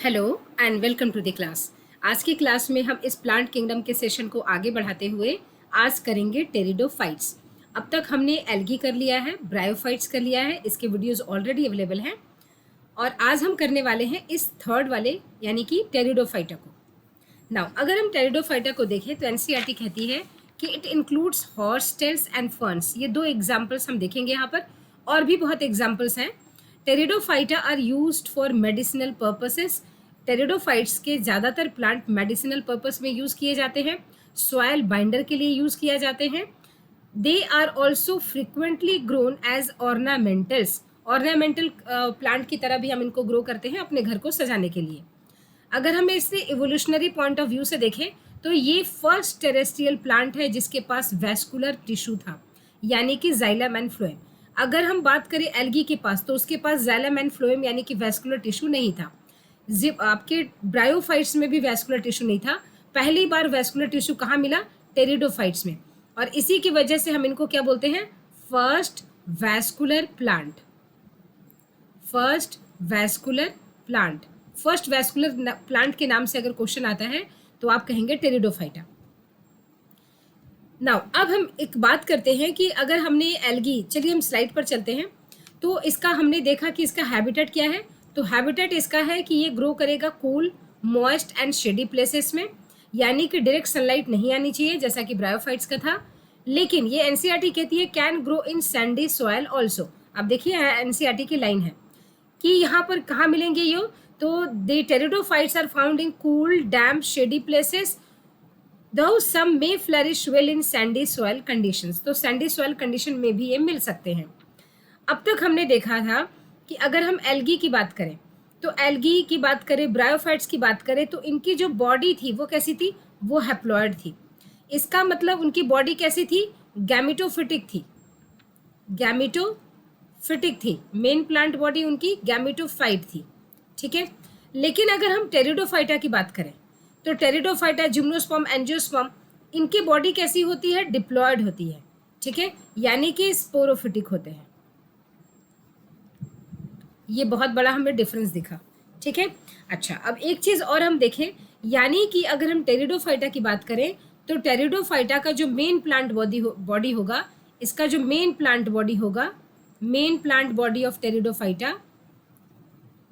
Hello and welcome to the class. आज की class में हम इस प्लांट किंगडम के सेशन को आगे बढ़ाते हुए आज करेंगे टेरिडोफाइट्स। अब तक हमने एल्गी कर लिया है, ब्रायोफाइट्स कर लिया है, इसके वीडियोस ऑलरेडी अवेलेबल हैं और आज हम करने वाले हैं इस थर्ड वाले यानी कि टेरिडोफाइटा को। नाउ अगर हम टेरिडोफाइटा को देखें तो एनसीईआरटी कहती है कि it includes horsetails and ferns. ये दो एग्जाम्पल्स हम देखेंगे यहाँ पर, और भी बहुत एग्जाम्पल्स हैं। Pteridophyta are used for medicinal purposes. Pteridophytes के ज़्यादातर प्लांट मेडिसिनल पर्पस में यूज़ किए जाते हैं, सॉयल बाइंडर के लिए यूज़ किया जाते हैं। They are also frequently grown as ornamentals. Ornamental plant की तरह भी हम इनको ग्रो करते हैं अपने घर को सजाने के लिए। अगर हम इसे इवोल्यूशनरी पॉइंट ऑफ व्यू से देखें तो ये फर्स्ट टेरेस्ट्रियल प्लांट है जिसके पास वैस्कुलर टिश्यू था, यानी कि जाइलम एंड फ्लोएम। अगर हम बात करें एल्गी के पास तो उसके पास जाइलम एंड फ्लोएम यानी कि वैस्कुलर टिश्यू नहीं था। आपके ब्रायोफाइट्स में भी वैस्कुलर टिश्यू नहीं था। पहली बार वैस्कुलर टिश्यू कहाँ मिला? टेरिडोफाइट्स में। और इसी की वजह से हम इनको क्या बोलते हैं? First vascular plant. First vascular plant. First vascular plant के नाम से अगर क्वेश्चन आता है तो आप कहेंगे टेरिडोफाइटा। नाउ अब हम एक बात करते हैं कि अगर हमने एल्गी, चलिए हम स्लाइड पर चलते हैं, तो इसका हमने देखा कि इसका हैबिटेट क्या है। तो हैबिटेट इसका है कि ये ग्रो करेगा cool, moist and shady places में, यानी कि डायरेक्ट सनलाइट नहीं आनी चाहिए जैसा कि ब्रायोफाइट्स का था। लेकिन ये एनसीईआरटी कहती है can grow in Sandy soil also. अब देखिए एनसीईआरटी की लाइन है कि यहाँ पर कहाँ मिलेंगे ये, तो the pteridophytes are found in cool, damp, shady places, though some may flourish well in sandy soil conditions। तो सैंडी सॉइल कंडीशन में भी ये मिल सकते हैं। अब तक हमने देखा था कि अगर हम एल्गी की बात करें तो एल्गी की बात करें, ब्रायोफाइट्स की बात करें तो इनकी जो बॉडी थी वो कैसी थी? वो हैप्लॉयड थी। इसका मतलब उनकी बॉडी कैसी थी? गैमेटोफिटिक थी। गैमेटोफिटिक थी। मेन प्लांट बॉडी उनकी गैमेटोफाइट थी, ठीक है। लेकिन अगर हम टेरिडोफाइटा की बात करें तो टेरिडोफाइटा, जिम्नोस्पर्म, एंजियोस्पर्म, इनकी बॉडी कैसी होती है? डिप्लॉयड होती है, ठीक है, यानी कि स्पोरोफिटिक होते हैं। ये बहुत बड़ा हमें डिफरेंस दिखा, ठीक है। अच्छा, अब एक चीज और हम देखें, यानी कि अगर हम टेरिडोफाइटा की बात करें तो टेरिडोफाइटा का जो मेन प्लांट बॉडी होगा, इसका जो मेन प्लांट बॉडी होगा, main plant body of pteridophyta,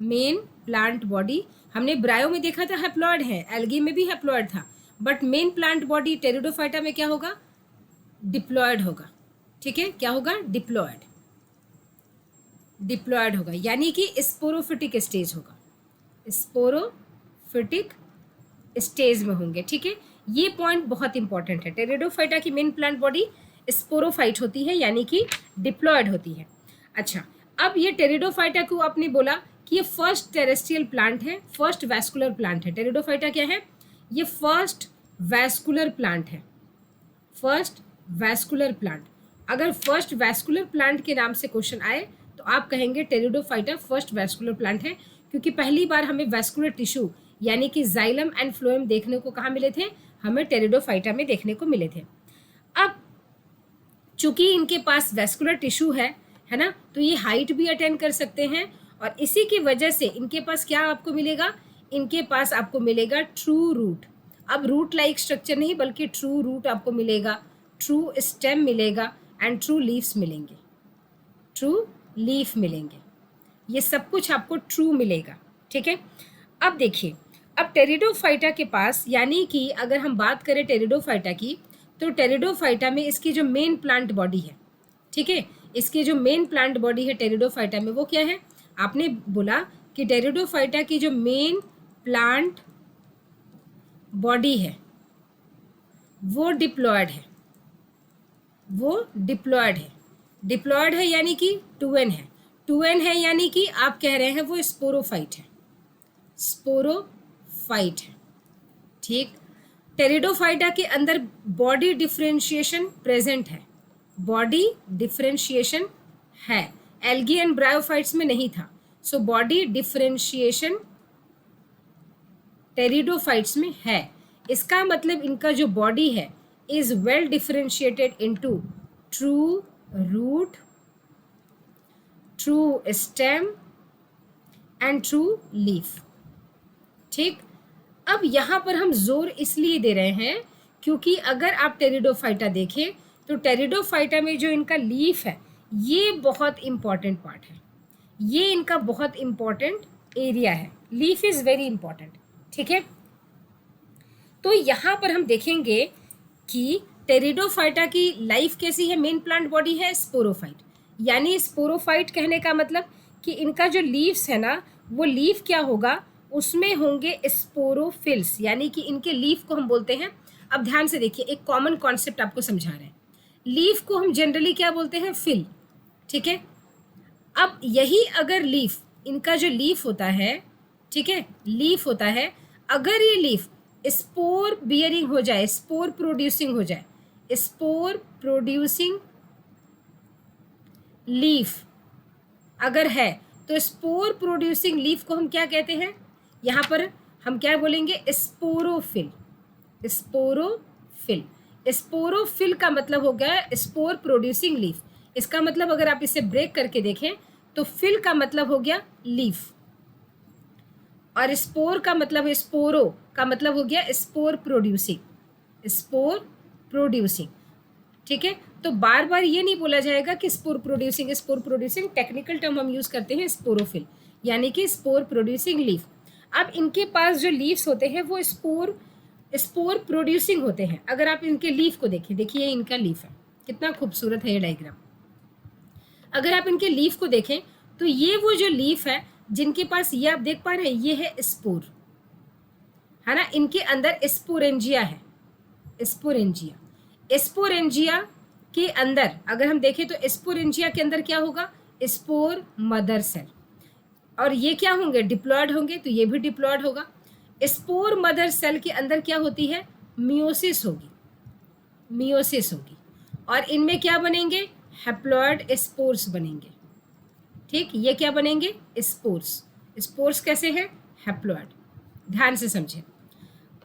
main plant body हमने ब्रायो में देखा था हैप्लॉयड है, एल्गी में भी हैप्लॉयड था, but main plant body pteridophyta में क्या होगा? डिप्लॉयड होगा, ठीक है। क्या होगा? डिप्लॉयड। डिप्लॉयड होगा यानी कि स्पोरोफिटिक स्टेज होगा, स्पोरोफिटिक स्टेज में होंगे, ठीक है। ये पॉइंट बहुत इंपॉर्टेंट है। टेरिडोफाइटा की मेन प्लांट बॉडी स्पोरोफाइट होती है यानी कि डिप्लॉयड होती है। अच्छा, अब ये टेरिडोफाइटा को आपने बोला कि ये फर्स्ट टेरेस्ट्रियल प्लांट है, फर्स्ट वैस्कुलर प्लांट है। टेरिडोफाइटा क्या है? ये फर्स्ट वैस्कुलर प्लांट है, फर्स्ट वैस्कुलर प्लांट। अगर फर्स्ट वैस्कुलर प्लांट के नाम से क्वेश्चन आए तो आप कहेंगे टेरिडोफाइटा फर्स्ट वैस्कुलर प्लांट है, क्योंकि पहली बार हमें वैस्कुलर टिश्यू यानी कि जाइलम एंड फ्लोएम देखने को कहाँ मिले थे? हमें टेरिडोफाइटा में देखने को मिले थे। अब चूंकि इनके पास वैस्कुलर टिश्यू है ना, तो ये हाइट भी अटेन कर सकते हैं और इसी की वजह से इनके पास क्या आपको मिलेगा? इनके पास आपको मिलेगा ट्रू रूट। अब रूट लाइक स्ट्रक्चर नहीं बल्कि ट्रू रूट आपको मिलेगा, ट्रू स्टेम मिलेगा एंड ट्रू लीव्स मिलेंगे, ट्रू लीफ मिलेंगे। ये सब कुछ आपको ट्रू मिलेगा, ठीक है। अब देखिए, अब टेरिडोफाइटा के पास, यानी कि अगर हम बात करें टेरिडोफाइटा की तो टेरिडोफाइटा में इसकी जो मेन प्लांट बॉडी है, ठीक है, इसकी जो मेन प्लांट बॉडी है टेरिडोफाइटा में वो क्या है? आपने बोला कि टेरिडोफाइटा की जो मेन प्लांट बॉडी है वो डिप्लॉयड है, वो डिप्लॉयड है। डिप्लॉयड है यानी कि 2n है, 2n है यानी कि आप कह रहे हैं वो स्पोरोफाइट है, स्पोरोफाइट है, ठीक। टेरिडोफाइटा के अंदर बॉडी डिफरेंशिएशन प्रेजेंट है, बॉडी डिफरेंशिएशन है, एल्गी एंड ब्रायोफाइट्स में नहीं था। सो बॉडी डिफरेंशिएशन टेरिडोफाइट्स में है। इसका मतलब इनका जो बॉडी है is well differentiated into true root, true stem and true leaf. ठीक। अब यहाँ पर हम जोर इसलिए दे रहे हैं क्योंकि अगर आप टेरिडोफाइटा देखें तो टेरिडोफाइटा में जो इनका लीफ है ये बहुत इंपॉर्टेंट पार्ट है, ये इनका बहुत इंपॉर्टेंट एरिया है। Leaf is very important. ठीक है, तो यहाँ पर हम देखेंगे कि टेरिडोफाइटा की लाइफ कैसी है। मेन प्लांट बॉडी है स्पोरोफाइट, यानी स्पोरोफाइट कहने का मतलब कि इनका जो लीव्स है ना, वो लीफ क्या होगा, उसमें होंगे स्पोरोफिल्स, यानी कि इनके लीफ को हम बोलते हैं। अब ध्यान से देखिए, एक कॉमन कॉन्सेप्ट आपको समझा रहे हैं। लीफ को हम जनरली क्या बोलते हैं, फिल। ठीक है, अब यही अगर लीफ, इनका जो लीफ होता है, ठीक है, लीफ होता है, अगर ये लीफ स्पोर बियरिंग हो जाए, स्पोर प्रोड्यूसिंग हो जाए, स्पोर प्रोड्यूसिंग लीफ अगर है, तो स्पोर प्रोड्यूसिंग लीफ को हम क्या कहते हैं, यहाँ पर हम क्या बोलेंगे, स्पोरोफिल। स्पोरोफिल, स्पोरोफिल का मतलब हो गया स्पोर प्रोड्यूसिंग लीफ। इसका मतलब अगर आप इसे ब्रेक करके देखें तो फिल का मतलब हो गया लीफ, और स्पोर का मतलब है, स्पोरो का मतलब हो गया स्पोर प्रोड्यूसिंग, स्पोर प्रोड्यूसिंग। ठीक है, तो बार बार ये नहीं बोला जाएगा कि spore producing, spore producing technical term हम यूज करते हैं स्पोरोफिल, यानी कि स्पोर प्रोड्यूसिंग लीफ। अब इनके पास जो लीव्स होते हैं वो स्पोर प्रोड्यूसिंग होते हैं। अगर आप इनके लीफ को देखें, देखिए इनका लीफ है, कितना खूबसूरत है ये डायग्राम। अगर आप इनके लीफ को देखें तो ये वो जो लीफ है जिनके पास, ये आप देख पा रहे हैं, ये है स्पोर, है ना, इनके अंदर स्पोरेंजिया है, स्पोरेंजिया। स्पोरेंजिया के अंदर अगर हम देखें तो स्पोरेंजिया के अंदर क्या होगा, स्पोर मदर सेल, और ये क्या होंगे, डिप्लॉयड होंगे, तो ये भी डिप्लॉयड होगा। स्पोर मदर सेल के अंदर क्या होती है, मियोसिस होगी, मियोसिस होगी, और इनमें क्या बनेंगे, हैप्लॉयड स्पोर्स बनेंगे। ठीक, ये क्या बनेंगे, स्पोर्स। स्पोर्स कैसे हैं, हैप्लॉयड। ध्यान से समझें,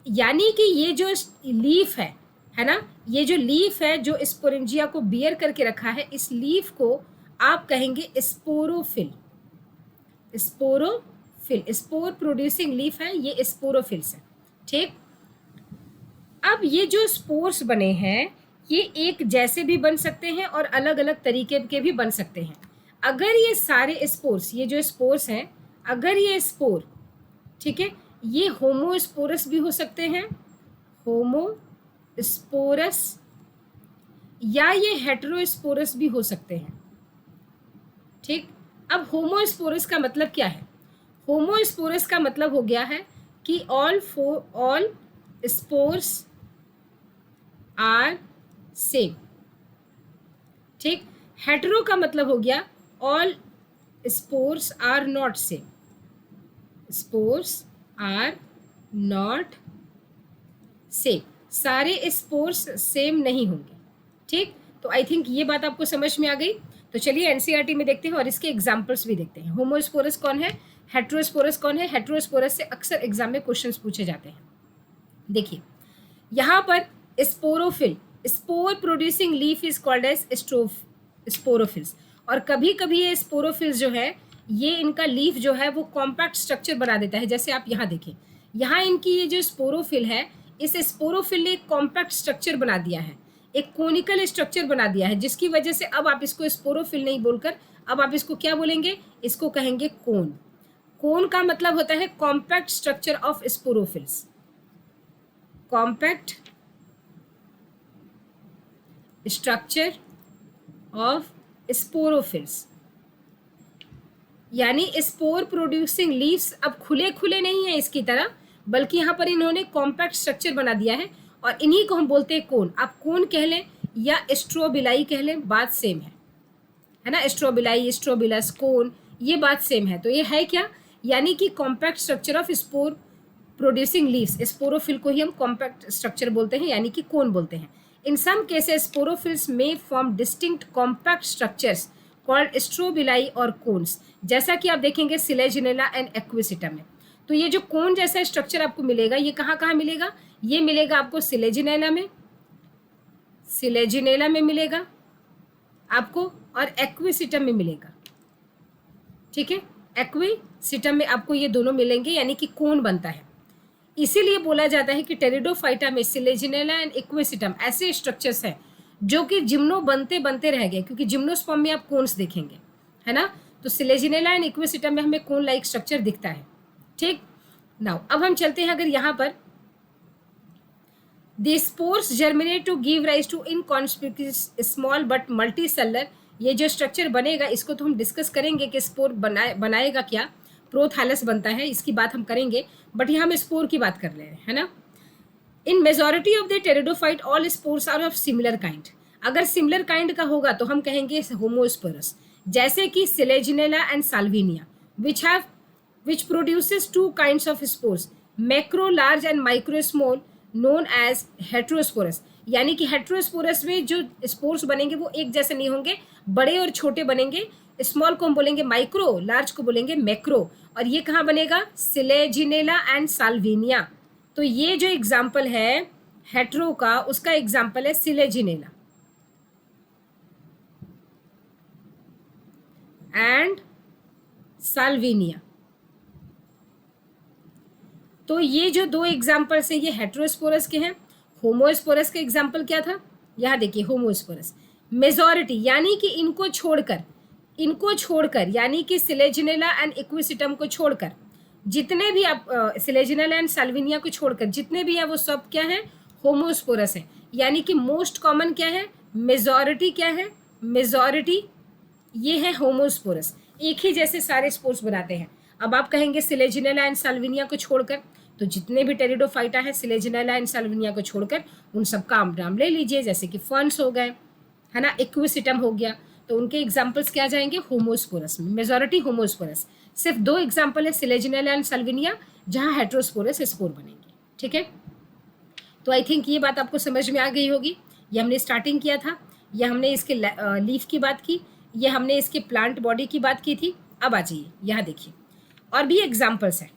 यानी कि ये जो लीफ है ना, ये जो लीफ है जो स्पोरेंजिया को बियर करके रखा है, इस लीफ को आप कहेंगे sporophyll. Sporophyll, spore producing leaf है, ये स्पोरोफिल्स है। ठीक, अब ये जो स्पोर्स बने हैं ये एक जैसे भी बन सकते हैं और अलग अलग तरीके के भी बन सकते हैं। अगर ये सारे स्पोर्स, ये जो स्पोर्स हैं, अगर ये स्पोर, ठीक है, ये होमोस्पोरस भी हो सकते हैं, होमोस्पोरस, या ये हेटेरोस्पोरस भी हो सकते हैं। ठीक, अब होमोस्पोरस का मतलब क्या है, होमोस्पोरस का मतलब हो गया है कि ऑल स्पोर्स आर सेम। ठीक, हेटेरो का मतलब हो गया all spores are not same, spores are not same, सारे स्पोर्स सेम नहीं होंगे। ठीक, तो आई थिंक ये बात आपको समझ में आ गई। तो चलिए एनसीईआरटी में देखते हैं और इसके एग्जाम्पल्स भी देखते हैं। होमोस्पोरस कौन है, हेटेरोस्पोरस कौन है। हेटेरोस्पोरस से अक्सर एग्जाम में क्वेश्चंस पूछे जाते हैं। देखिए यहाँ पर sporophyll, spore producing leaf is called as sporophylls, और कभी कभी ये स्पोरोफिल्स जो है, ये इनका लीफ जो है वो कॉम्पैक्ट स्ट्रक्चर बना देता है। जैसे आप यहाँ देखें, यहाँ इनकी ये जो स्पोरोफिल है, इस स्पोरोफिल ने एक कॉम्पैक्ट स्ट्रक्चर बना दिया है, एक कोनिकल स्ट्रक्चर बना दिया है, जिसकी वजह से अब आप इसको स्पोरोफिल नहीं बोलकर अब आप इसको क्या बोलेंगे, इसको कहेंगे कोन। कोन का मतलब होता है compact structure of sporophylls, compact structure of sporophylls, यानी स्पोर प्रोड्यूसिंग लीव्स अब खुले खुले नहीं है इसकी तरह, बल्कि यहाँ पर इन्होंने कॉम्पैक्ट स्ट्रक्चर बना दिया है, और इन्हीं को हम बोलते हैं कोन। आप कोन कह लें या स्ट्रोबिलाई कह लें, बात सेम है ना। स्ट्रोबिलाई, स्ट्रोबिलस, कोन, ये बात सेम है। तो ये है क्या, यानी कि compact structure of spore producing leaves. Sporophyll को ही हम कॉम्पैक्ट स्ट्रक्चर बोलते हैं, यानी कि कोन बोलते हैं। इन सम केसेस स्पोरोफिल्स में form distinct compact structures called strobili और कोन्स, जैसा कि आप देखेंगे सिलेजिनेला एंड एक्विसिटा में। तो ये जो कोन जैसा स्ट्रक्चर आपको मिलेगा, ये कहाँ कहाँ मिलेगा, ये मिलेगा आपको सिलेजिनेला में, सिलेजिनेला में मिलेगा आपको, और एक्विसिटम में मिलेगा। ठीक है, एक्विसिटम में आपको ये दोनों मिलेंगे, यानी कि कोन बनता है। इसीलिए बोला जाता है कि टेरिडोफाइटा में सिलेजिनेला एंड इक्विसिटम ऐसे स्ट्रक्चर्स हैं जो कि जिम्नो बनते बनते रह गए, क्योंकि जिम्नोस्पर्म में आप कोन्स देखेंगे, है ना। तो सिलेजिनेला एंड इक्विसिटम में हमें कोन लाइक स्ट्रक्चर दिखता है। ठीक, नाउ अब हम चलते हैं, अगर यहाँ पर the spores germinate to give rise to inconspicuous small but multicellular, ये जो स्ट्रक्चर बनेगा इसको तो हम डिस्कस करेंगे कि स्पोर बनाएगा क्या, प्रोथैलस बनता है, इसकी बात हम करेंगे, बट यहाँ हम स्पोर की बात कर रहे हैं, है ना। In majority of the pteridophyte all spores are of similar kind, अगर सिमिलर काइंड का होगा तो हम कहेंगे होमोस्पोरस, जैसे कि Selaginella and Salvinia which produces two kinds of spores, macro large and micro small, known as heterosporous, यानी कि हेट्रोस्पोरस में जो स्पोर्स बनेंगे वो एक जैसे नहीं होंगे, बड़े और छोटे बनेंगे। स्मॉल को हम बोलेंगे माइक्रो, लार्ज को बोलेंगे मैक्रो, और ये कहाँ बनेगा, सिलेजिनेला एंड साल्विनिया। तो ये जो एग्जाम्पल है हेट्रो का, उसका एग्जाम्पल है सिलेजिनेला एंड साल्विनिया। तो ये जो दो एग्जाम्पल्स हैं ये हेट्रोस्पोरस के हैं। होमोस्पोरस का एग्जाम्पल क्या था, यहाँ देखिए होमोस्पोरस मेजॉरिटी, यानी कि इनको छोड़कर यानी कि सिलेजिनेला एंड इक्विसिटम को छोड़कर जितने भी आप सिलेजिनेला एंड साल्विनिया को छोड़कर जितने भी हैं वो सब क्या है, होमोस्पोरस है। यानी कि मोस्ट कॉमन क्या है, मेजॉरिटी क्या है, मेजॉरिटी ये है होमोस्पोरस, एक ही जैसे सारे स्पोर्स बनाते हैं। अब आप कहेंगे सिलेजिनेला एंड साल्विनिया को छोड़कर, तो जितने भी टेरिडोफाइटा है सिलेजिनेला एंड साल्विनिया को छोड़कर उन सब का आप नाम ले लीजिए, जैसे कि फर्न्स हो गए, है ना, इक्विसिटम हो गया, तो उनके एग्जाम्पल्स क्या जाएंगे, होमोस्पोरस में, मेजॉरिटी होमोस्पोरस। सिर्फ दो एग्जाम्पल है सिलेजिनेला एंड साल्विनिया जहाँ हेट्रोस्पोरस स्पोर बनेंगे। ठीक है, तो आई थिंक ये बात आपको समझ में आ गई होगी। ये हमने स्टार्टिंग किया था, ये हमने इसके लीफ की बात की, ये हमने इसके प्लांट बॉडी की बात की थी। अब आ जाइए यहाँ देखिए और भी एग्जाम्पल्स हैं।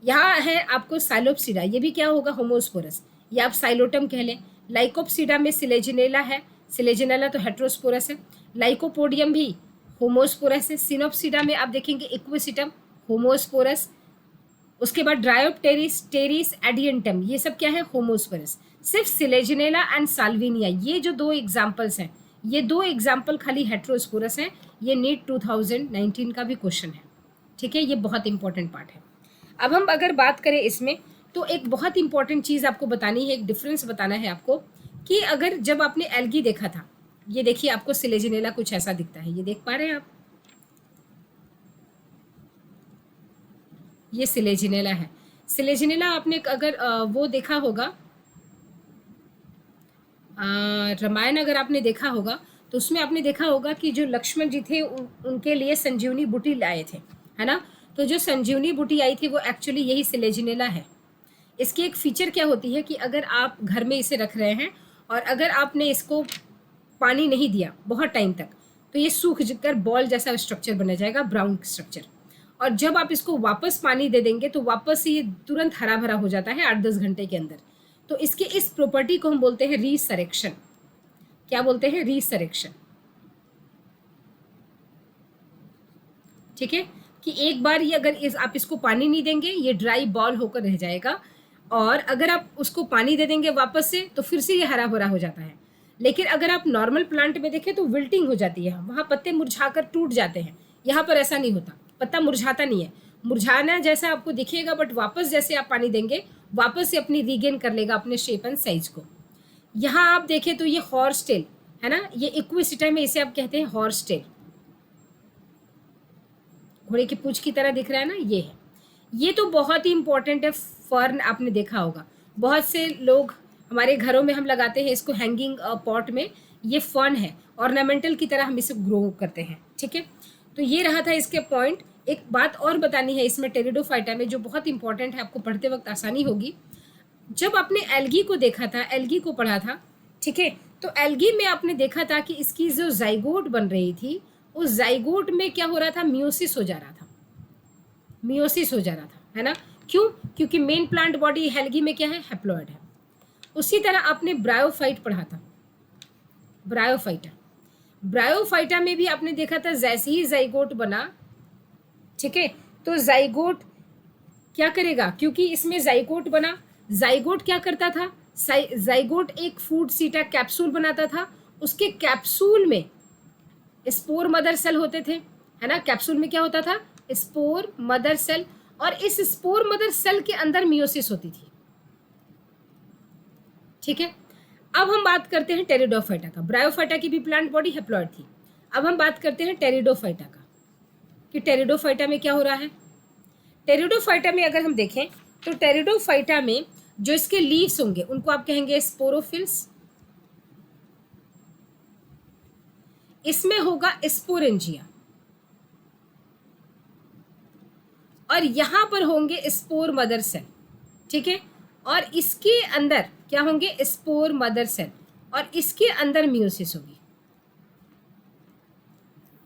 यहाँ है आपको साइलोप्सिडा, ये भी क्या होगा, होमोस्पोरस, या आप साइलोटम कह लें। लाइकोप्सिडा में सिलेजिनेला है, सिलेजिनेला तो हेट्रोस्पोरस है। लाइकोपोडियम भी होमोस्पोरस है। सिनोप्सिडा में आप देखेंगे इक्विसिटम, होमोस्पोरस। उसके बाद ड्रायोप्टेरिस, टेरिस, एडियंटम, ये सब क्या है, होमोस्पोरस। सिर्फ सिलेजिनेला एंड साल्विनिया ये जो दो एग्जाम्पल्स हैं, ये दो एग्जाम्पल खाली हेट्रोस्पोरस हैं। ये नीट 2019 का भी क्वेश्चन है। ठीक है, ये बहुत इंपॉर्टेंट पार्ट है। अब हम अगर बात करें इसमें, तो एक बहुत इंपॉर्टेंट चीज़ आपको बतानी है, एक डिफरेंस बताना है आपको, कि अगर जब आपने एल्गी देखा था, ये देखिए आपको सिलेजिनेला कुछ ऐसा दिखता है, ये देख पा रहे हैं आप, ये सिलेजिनेला है। सिलेजिनेला आपने अगर वो देखा होगा, रामायण अगर आपने देखा होगा तो उसमें आपने देखा होगा कि जो लक्ष्मण जी थे उनके लिए संजीवनी बूटी लाए थे, है ना। तो जो संजीवनी बूटी आई थी वो एक्चुअली यही सिलेजिनेला है। इसकी एक फीचर क्या होती है कि अगर आप घर में इसे रख रहे हैं और अगर आपने इसको पानी नहीं दिया बहुत टाइम तक, तो ये सूख कर बॉल जैसा स्ट्रक्चर बना जाएगा, ब्राउन स्ट्रक्चर। और जब आप इसको वापस पानी दे देंगे तो वापस ये तुरंत हरा भरा हो जाता है 8-10 घंटे के अंदर। तो इसके इस प्रॉपर्टी को हम बोलते हैं रीसरेक्शन। क्या बोलते हैं, रीसरेक्शन। ठीक है, कि एक बार ये अगर आप इसको पानी नहीं देंगे ये ड्राई बॉल होकर रह जाएगा, और अगर आप उसको पानी दे देंगे वापस से तो फिर से ये हरा भरा हो जाता है। लेकिन अगर आप नॉर्मल प्लांट में देखें तो विल्टिंग हो जाती है, वहाँ पत्ते मुरझाकर टूट जाते हैं। यहाँ पर ऐसा नहीं होता, पत्ता मुरझाता नहीं है, मुरझाना जैसा आपको दिखेगा, बट वापस जैसे आप पानी देंगे वापस से अपनी रीगेन कर लेगा अपने शेप एंड साइज को। यहाँ आप देखें तो ये हॉर्स टेल है ना, ये इक्विसिटम में, इसे आप कहते हैं हॉर्स टेल, घोड़े की पूंछ की तरह दिख रहा है ना, ये है। ये तो बहुत ही इंपॉर्टेंट है। फर्न आपने देखा होगा, बहुत से लोग हमारे घरों में हम लगाते हैं इसको हैंगिंग पॉट में। ये फर्न है, ऑर्नामेंटल की तरह हम इसे ग्रो करते हैं। ठीक है, तो ये रहा था इसके पॉइंट। एक बात और बतानी है इसमें टेरिडोफाइटा में जो बहुत इंपॉर्टेंट है, आपको पढ़ते वक्त आसानी होगी। जब आपने एल्गी को देखा था, एल्गी को पढ़ा था, ठीक है, तो एल्गी में आपने देखा था कि इसकी जो जाइगोट बन रही थी, उस जाइगोट में क्या हो रहा था, मियोसिस हो जा रहा था, मियोसिस हो जा रहा था, है ना। क्यों, क्योंकि मेन प्लांट बॉडी एल्गी में क्या है, हैप्लॉइड है। उसी तरह आपने ब्रायोफाइट पढ़ा था, ब्रायोफाइटा, ब्रायोफाइटा में भी आपने देखा था जैसे ही जाइगोट बना, ठीक है, तो जाइगोट क्या करेगा, क्योंकि इसमें जाइगोट बना। जाइगोट क्या करता था, जाइगोट एक फूड सीटा कैप्सूल बनाता था, उसके कैप्सूल में स्पोर मदर सेल होते थे, है ना। कैप्सूल में क्या होता था, स्पोर मदर सेल, और इस स्पोर मदर सेल के अंदर मियोसिस होती थी। ठीक है, अब हम बात करते हैं टेरिडोफाइटा का। ब्रायोफाइटा की भी प्लांट बॉडी हैप्लॉइड थी। अब हम बात करते हैं टेरिडोफाइटा का, कि टेरिडोफाइटा में क्या हो रहा है। टेरिडोफाइटा में अगर हम देखें तो टेरिडोफाइटा में जो इसके लीव्स होंगे उनको आप कहेंगे स्पोरोफिल्स। इसमें होगा स्पोरेंजिया, और यहां पर होंगे स्पोर मदर सेल। ठीक है, और इसके अंदर क्या होंगे, स्पोर मदर सेल, और इसके अंदर मियोसिस होगी।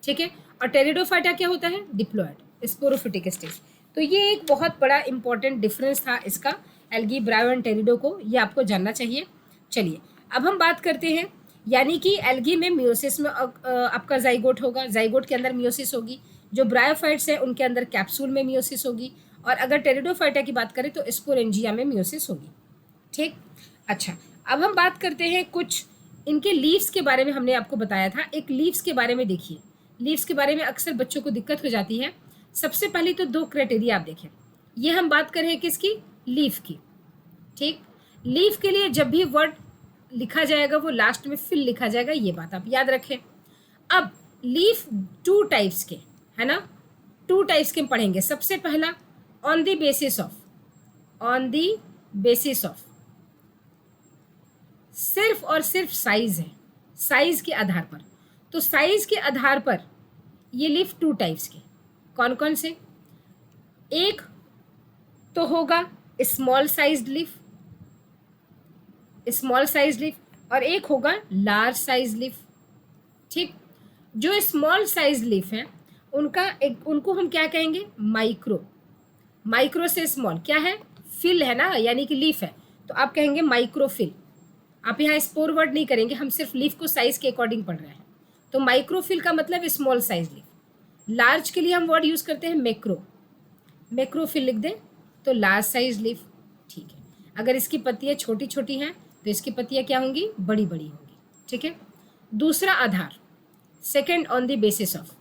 ठीक है, और टेरिडोफाइटा क्या होता है, डिप्लॉयड स्पोरोफिटिक स्टेज। तो ये एक बहुत बड़ा इंपॉर्टेंट डिफरेंस था इसका, एल्गी, ब्रायो एंड टेरिडो को, ये आपको जानना चाहिए। चलिए अब हम बात करते हैं, यानी कि एल्गी में मियोसिस में आपका जाइगोट होगा, जाइगोट के अंदर मियोसिस होगी। जो ब्रायोफाइट्स है उनके अंदर कैप्सूल में मियोसिस होगी, और अगर टेरिडोफाइटा की बात करें तो स्पोरेंजिया में मियोसिस होगी। ठीक, अच्छा अब हम बात करते हैं कुछ इनके लीव्स के बारे में। हमने आपको बताया था, एक लीव्स के बारे में देखिए। लीव्स के बारे में अक्सर बच्चों को दिक्कत हो जाती है। सबसे पहले तो दो क्राइटेरिया आप देखें, ये हम बात कर रहे हैं किसकी, लीफ की। ठीक, लीफ के लिए जब भी वर्ड लिखा जाएगा वो लास्ट में फिल लिखा जाएगा, ये बात आप याद रखें। अब लीफ टू टाइप्स के, है ना, टू टाइप्स के पढ़ेंगे। सबसे पहला on the basis of, on the basis of, सिर्फ और सिर्फ साइज है, साइज के आधार पर। तो साइज के आधार पर ये लीफ टू टाइप्स के, कौन कौन से, एक तो होगा small sized leaf, small size leaf, और एक होगा लार्ज साइज लीफ। ठीक, जो स्मॉल साइज लीफ है उनको हम क्या कहेंगे, माइक्रो। माइक्रो से स्मॉल क्या है, फिल है ना, यानी कि लीफ है, तो आप कहेंगे माइक्रोफिल। आप यहाँ स्पोर वर्ड नहीं करेंगे, हम सिर्फ लीफ को साइज के अकॉर्डिंग पढ़ रहे हैं। तो माइक्रोफिल का मतलब स्मॉल साइज लीफ। लार्ज के लिए हम वर्ड यूज करते हैं मैक्रो, मैक्रोफिल लिख दें तो लार्ज साइज लीफ। ठीक है, अगर इसकी पत्तियां छोटी छोटी हैं तो इसकी पत्तियां क्या होंगी, बड़ी बड़ी होंगी। ठीक है, दूसरा आधार, second on the basis of,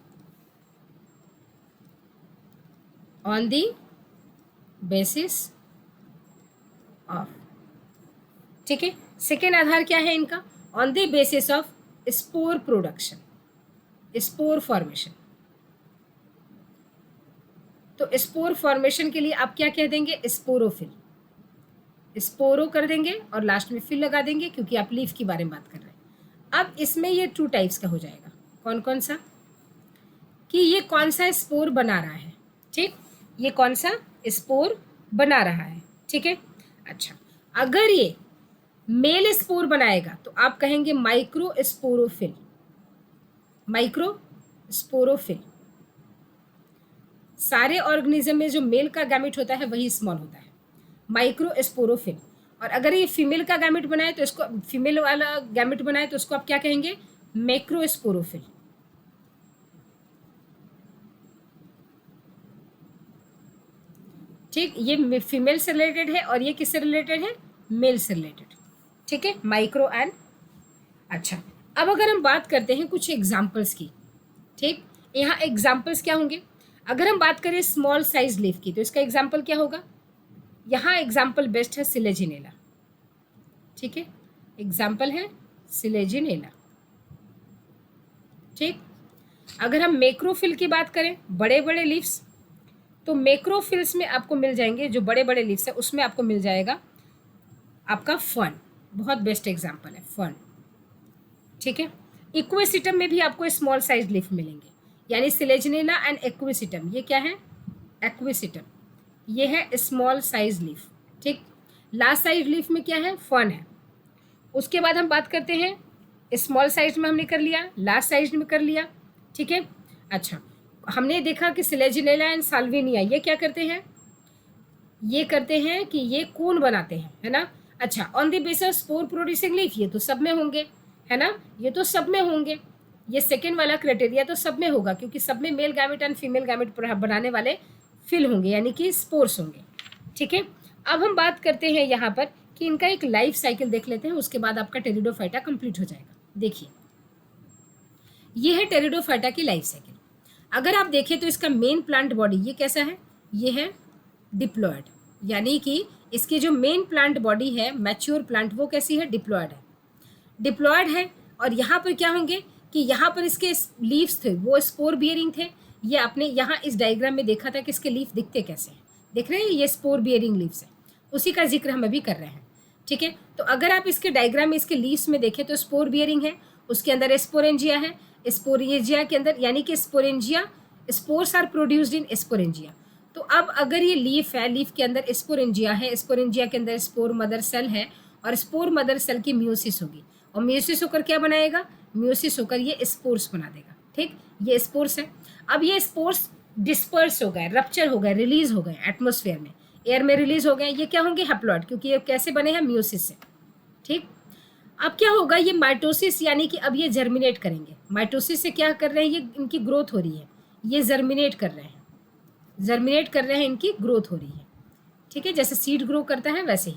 on the basis of. ठीक है, सेकेंड आधार क्या है इनका, on the basis of spore production, spore formation. तो स्पोर फॉर्मेशन के लिए आप क्या कह देंगे, स्पोरोफिल, स्पोरो कर देंगे और लास्ट में फिल लगा देंगे, क्योंकि आप लीफ के बारे में बात कर रहे हैं। अब इसमें ये टू टाइप्स का हो जाएगा, कौन कौन सा, कि ये कौन सा स्पोर बना रहा है। ठीक, ये कौन सा स्पोर बना रहा है। ठीक है, अच्छा अगर ये मेल स्पोर बनाएगा तो आप कहेंगे माइक्रो स्पोरोफिल, माइक्रो स्पोरोफिल। सारे ऑर्गेनिज्म में जो मेल का गैमेट होता है वही स्मॉल होता है, माइक्रो स्पोरोफिल। और अगर ये फीमेल का गैमेट बनाए तो इसको, फीमेल वाला गैमेट बनाए तो उसको आप क्या कहेंगे, मैक्रो स्पोरोफिल। ठीक, ये फीमेल से रिलेटेड है और ये किससे रिलेटेड है, मेल से रिलेटेड। ठीक है, माइक्रो एंड। अच्छा अब अगर हम बात करते हैं कुछ एग्जाम्पल्स की। ठीक, यहाँ एग्जाम्पल्स क्या होंगे, अगर हम बात करें स्मॉल साइज लीफ की तो इसका एग्जाम्पल क्या होगा, यहाँ एग्जाम्पल बेस्ट है सिलेजिनेला। ठीक है, एग्जाम्पल है सिलेजिनेला। ठीक, अगर हम मैक्रोफिल की बात करें, बड़े बड़े लीव्स, तो मैक्रोफिल्स में आपको मिल जाएंगे, जो बड़े बड़े लीव्स है उसमें आपको मिल जाएगा आपका फर्न, बहुत बेस्ट एग्जाम्पल है फर्न। ठीक है, इक्वेसिटम में भी आपको स्मॉल साइज लीफ मिलेंगे, यानी सिलेजिनेला एंड एक्विसिटम, ये क्या है, एक्विसिटम, ये है स्मॉल साइज लीफ। ठीक, लार्ज साइज लीफ में क्या है, फर्न है। उसके बाद हम बात करते हैं, स्मॉल साइज में हमने कर लिया, लार्ज साइज में कर लिया। ठीक है, अच्छा हमने देखा कि सिलेजिनेला एंड साल्विनिया ये क्या करते हैं, ये करते हैं कि ये कोन बनाते हैं, है ना। अच्छा, on the basis of spore producing leaf, ये तो सब में होंगे, है ना, ये तो सब में होंगे। ये सेकेंड वाला क्राइटेरिया तो सब में होगा, क्योंकि सब में male gamete and female gamete बनाने वाले फिल होंगे, यानी कि स्पोर्स होंगे। ठीक है, अब हम बात करते हैं यहाँ पर कि इनका एक लाइफ साइकिल देख लेते हैं, उसके बाद आपका टेरिडोफाइटा कंप्लीट हो जाएगा। देखिए, ये है टेरिडोफाइटा की लाइफ साइकिल। अगर आप देखें तो इसका मेन प्लांट बॉडी ये कैसा है, ये है डिप्लॉयड, यानी कि इसकी जो मेन प्लांट बॉडी है मैच्योर प्लांट वो कैसी है, डिप्लॉयड है, डिप्लॉयड है। और यहाँ पर क्या होंगे कि यहाँ पर इसके लीव्स थे वो स्पोर बियरिंग थे। ये आपने यहाँ इस डायग्राम में देखा था कि इसके लीफ दिखते कैसे हैं, देख रहे हैं, ये स्पोर बियरिंग लीव्स है, उसी का जिक्र हम अभी कर रहे हैं। ठीक है, तो अगर आप इसके डायग्राम में इसके लीव्स में देखें तो स्पोर बियरिंग है, उसके अंदर स्पोरेंजिया है, स्पोरेंजिया के अंदर यानी कि sporangia, spores are produced in sporangia. तो अब अगर ये लीफ है, लीफ के अंदर स्पोरेंजिया है, स्पोरेंजिया के अंदर स्पोर मदर सेल है, और स्पोर मदर सेल की म्यूसिस होगी, और म्यूसिस होकर क्या बनाएगा, म्यूसिस होकर ये स्पोर्स बना देगा। ठीक, ये स्पोर्स है। अब ये स्पोर्स डिस्पर्स हो गए, रप्चर हो गए, रिलीज हो गए एटमॉस्फेयर में, एयर में रिलीज हो गए, ये क्या होंगे, हैप्लॉइड, क्योंकि ये कैसे बने हैं, म्यूसिस से। ठीक, अब क्या होगा, ये माइटोसिस यानी कि अब ये जर्मिनेट करेंगे। माइटोसिस से क्या कर रहे हैं, ये इनकी ग्रोथ हो रही है, ये जर्मिनेट कर रहे हैं, जर्मिनेट कर रहे हैं, इनकी ग्रोथ हो रही है। ठीक है, जैसे सीड ग्रो करता है वैसे ही।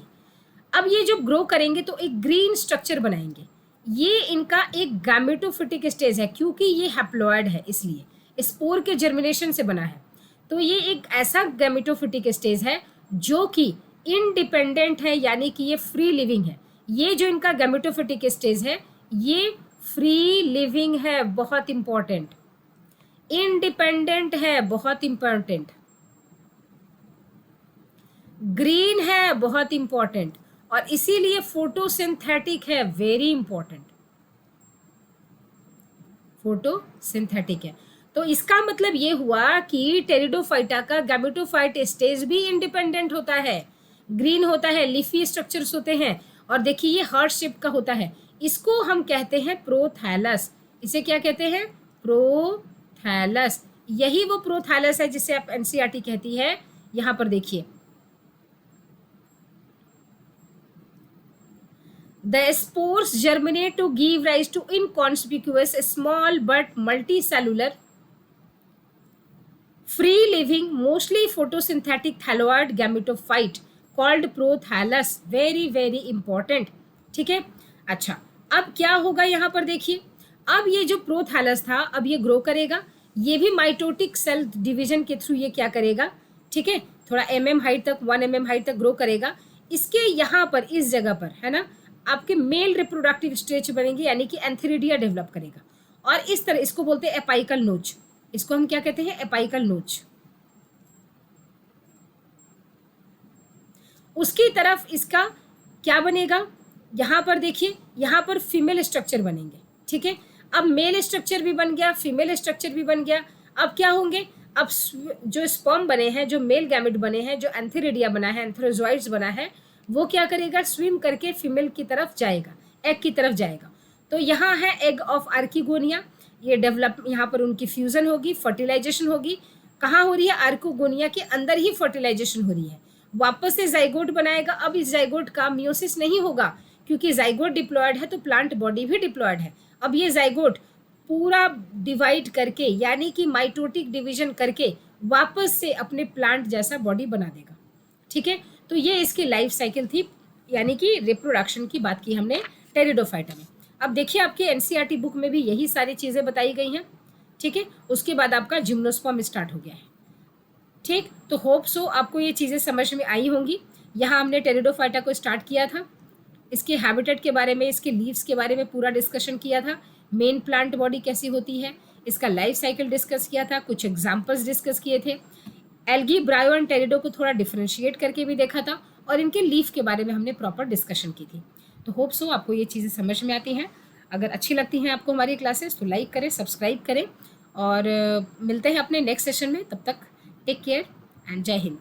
अब ये जो ग्रो करेंगे तो एक ग्रीन स्ट्रक्चर बनाएंगे। ये इनका एक गैमेटोफिटिक स्टेज है, क्योंकि ये हैप्लॉइड है इसलिए स्पोर के जर्मिनेशन से बना है। तो ये एक ऐसा गैमेटोफिटिक स्टेज है जो कि इंडिपेंडेंट है, यानी कि ये फ्री लिविंग है। ये जो इनका गैमेटोफिटिक स्टेज है ये फ्री लिविंग है, बहुत इंपॉर्टेंट, इंडिपेंडेंट है, बहुत इंपॉर्टेंट, ग्रीन है, बहुत इंपॉर्टेंट, और इसीलिए फोटोसिंथेटिक है, वेरी इंपॉर्टेंट, फोटोसिंथेटिक है। तो इसका मतलब ये हुआ कि टेरिडोफाइटा का गैमेटोफाइट स्टेज भी इंडिपेंडेंट होता है, ग्रीन होता है, लीफी स्ट्रक्चर्स होते हैं, और देखिए ये हार्ट शेप का होता है। इसको हम कहते हैं प्रोथैलस। इसे क्या कहते हैं, प्रोथैलस। यही वो प्रोथैलस है जिसे आप एनसीईआरटी कहती है। यहां पर देखिए, the spores germinate to give rise to inconspicuous small but multicellular free living mostly photosynthetic thalloid gametophyte called prothallus, very very important। ठीक है, अच्छा, अब क्या होगा यहाँ पर देखिए, अब ये जो प्रोथैलस था अब ये ग्रो करेगा, ये भी माइटोटिक सेल डिवीजन के थ्रू ये क्या करेगा, ठीक है, थोड़ा हाइट तक, 1 mm हाइट तक ग्रो करेगा। इसके यहाँ पर इस जगह पर है ना आपके मेल रिप्रोडक्टिव स्टेज बनेंगे, यानी कि एंथेरिडिया डेवलप करेगा, और इस तरह इसको बोलते हैं एपाइकल नोच। इसको हम क्या कहते हैं, एपाइकल नोच। उसकी तरफ इसका क्या बनेगा, यहां पर देखिए, यहां पर फीमेल स्ट्रक्चर बनेंगे। ठीक है, अब मेल स्ट्रक्चर भी बन गया, फीमेल स्ट्रक्चर भी बन गया। अब क्या होंगे, अब जो स्पर्म बने हैं, जो मेल गैमेट बने हैं, जो एंथेरिडिया बना है, एंथेरोजॉइड्स बना है, वो क्या करेगा, स्विम करके फीमेल की तरफ जाएगा, एग की तरफ जाएगा। तो यहाँ है एग ऑफ आर्किगोनिया, ये डेवलप, यहाँ पर उनकी फ्यूजन होगी, फर्टिलाइजेशन होगी। कहाँ हो रही है, आर्किगोनिया के अंदर ही फर्टिलाइजेशन हो रही है। वापस से जाइगोट बनाएगा। अब इस जाइगोट का मियोसिस नहीं होगा, क्योंकि जाइगोट डिप्लॉयड है तो प्लांट बॉडी भी डिप्लॉयड है। अब ये जाइगोट पूरा डिवाइड करके, यानी कि माइटोटिक डिवीजन करके वापस से अपने प्लांट जैसा बॉडी बना देगा। ठीक है, तो ये इसकी लाइफ साइकिल थी, यानी कि रिप्रोडक्शन की बात की हमने टेरिडोफाइटा में। अब देखिए आपके एनसीईआरटी बुक में भी यही सारी चीज़ें बताई गई हैं। ठीक है, उसके बाद आपका जिम्नोस्पर्म स्टार्ट हो गया है। ठीक, तो होप सो आपको ये चीज़ें समझ में आई होंगी। यहाँ हमने टेरिडोफाइटा को स्टार्ट किया था, इसके हैबिटेट के बारे में, इसके लीव्स के बारे में पूरा डिस्कशन किया था, मेन प्लांट बॉडी कैसी होती है, इसका लाइफ साइकिल डिस्कस किया था, कुछ एग्जाम्पल्स डिस्कस किए थे, एल्गी, ब्रायो एंड टेरिडो को थोड़ा डिफरेंशिएट करके भी देखा था, और इनके लीफ के बारे में हमने प्रॉपर डिस्कशन की थी। तो होप सो आपको ये चीज़ें समझ में आती हैं। अगर अच्छी लगती हैं आपको हमारी क्लासेस तो लाइक करें, सब्सक्राइब करें, और मिलते हैं अपने नेक्स्ट सेशन में। तब तक टेक केयर एंड जय हिंद।